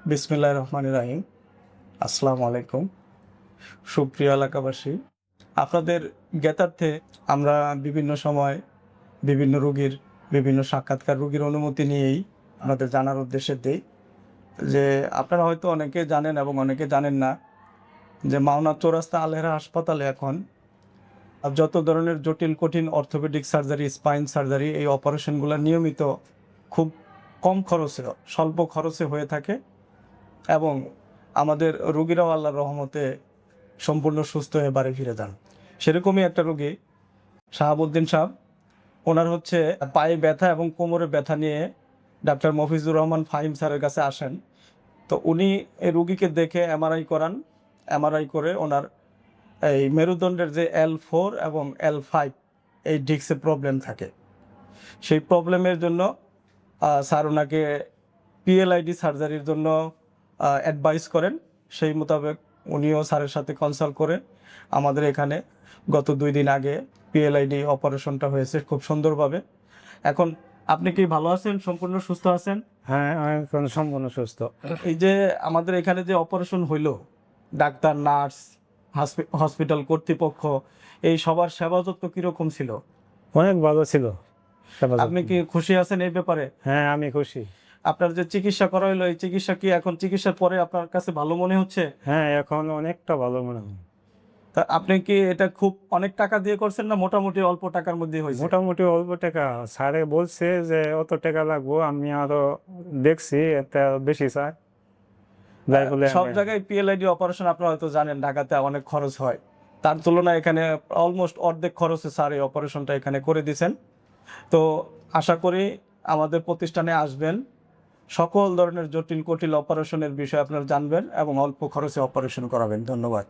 বিসমিল্লাহির রহমানির রহিম। আসসালামু আলাইকুম। সুপ্রিয় এলাকাবাসী, আপনাদের জ্ঞাতার্থে আমরা বিভিন্ন সময় বিভিন্ন রোগীর বিভিন্ন সাক্ষাৎকার রোগীর অনুমতি নিয়েই আপনাদের জানার উদ্দেশ্যে দেই যে আপনারা হয়তো অনেকে জানেন এবং অনেকে জানেন না যে মাওনা চৌরাস্তা আল-হেরা হাসপাতালে এখন যত ধরনের জটিল কঠিন অর্থোপেডিক সার্জারি, স্পাইন সার্জারি এই অপারেশনগুলো নিয়মিত খুব কম খরচে, স্বল্প খরচে হয়ে থাকে এবং আমাদের রোগীরাও আল্লাহর রহমতে সম্পূর্ণ সুস্থ হয়ে বাড়ি ফিরে যান। সেরকমই একটা রোগী শাহাবুদ্দিন সাহেব, ওনার হচ্ছে পায়ে ব্যথা এবং কোমরে ব্যথা নিয়ে ডাক্তার মফিজুর রহমান ফাহিম স্যারের কাছে আসেন। তো উনি এই রুগীকে দেখে এমআরআই করান। এমআরআই করে ওনার এই মেরুদণ্ডের যে L4 এবং L5 এই ডিস্কে প্রবলেম থাকে। সেই প্রবলেমের জন্য স্যার ওনাকে পিএলআইডি সার্জারির জন্য অ্যাডভাইস করেন। সেই মোতাবেক উনিও স্যারের সাথে কনসাল্ট করে আমাদের এখানে গত 2 দিন আগে পিএলআইডি অপারেশনটা হয়েছে খুব সুন্দরভাবে। এখন আপনি কি ভালো আছেন? সম্পূর্ণ সুস্থ আছেন? হ্যাঁ, আমি এখন সম্পূর্ণ সুস্থ। এই যে আমাদের এখানে যে অপারেশন হইলো, ডাক্তার, নার্স, হসপিটাল কর্তৃপক্ষ এই সবার সেবা যত্ন কিরকম ছিল? অনেক ভালো ছিল সেবা যত্ন। আপনি কি খুশি আছেন এই ব্যাপারে? হ্যাঁ, আমি খুশি। আপনার যে চিকিৎসা করা হলো, এই চিকিৎসা কি এখন চিকিৎসার পরে আপনার কাছে ভালো মনে হচ্ছে? হ্যাঁ, এখন অনেকটা ভালো মনে হয়। তা আপনি কি এটা খুব অনেক টাকা দিয়ে করছেন না মোটামুটি অল্প টাকার মধ্যে হয়েছে? মোটামুটি অল্প টাকা। স্যারে বলছে যে অত টাকা লাগবো, আমি আরো দেখছি এটা বেশি স্যার, যাই বলে সব জায়গায় পিএলআইডি অপারেশন আপনারা হয়তো জানেন ঢাকাতে অনেক খরচ হয়। তার তুলনায় এখানে অলমোস্ট অর্ধেক খরচে স্যার এই অপারেশনটা এখানে করে দিয়েছেন। তো আশা করি আমাদের প্রতিষ্ঠানে আসবেন, সকল ধরনের জটিল কঠিন অপারেশনের বিষয়ে আপনারা জানবেন এবং অল্প খরচে অপারেশন করাবেন। ধন্যবাদ।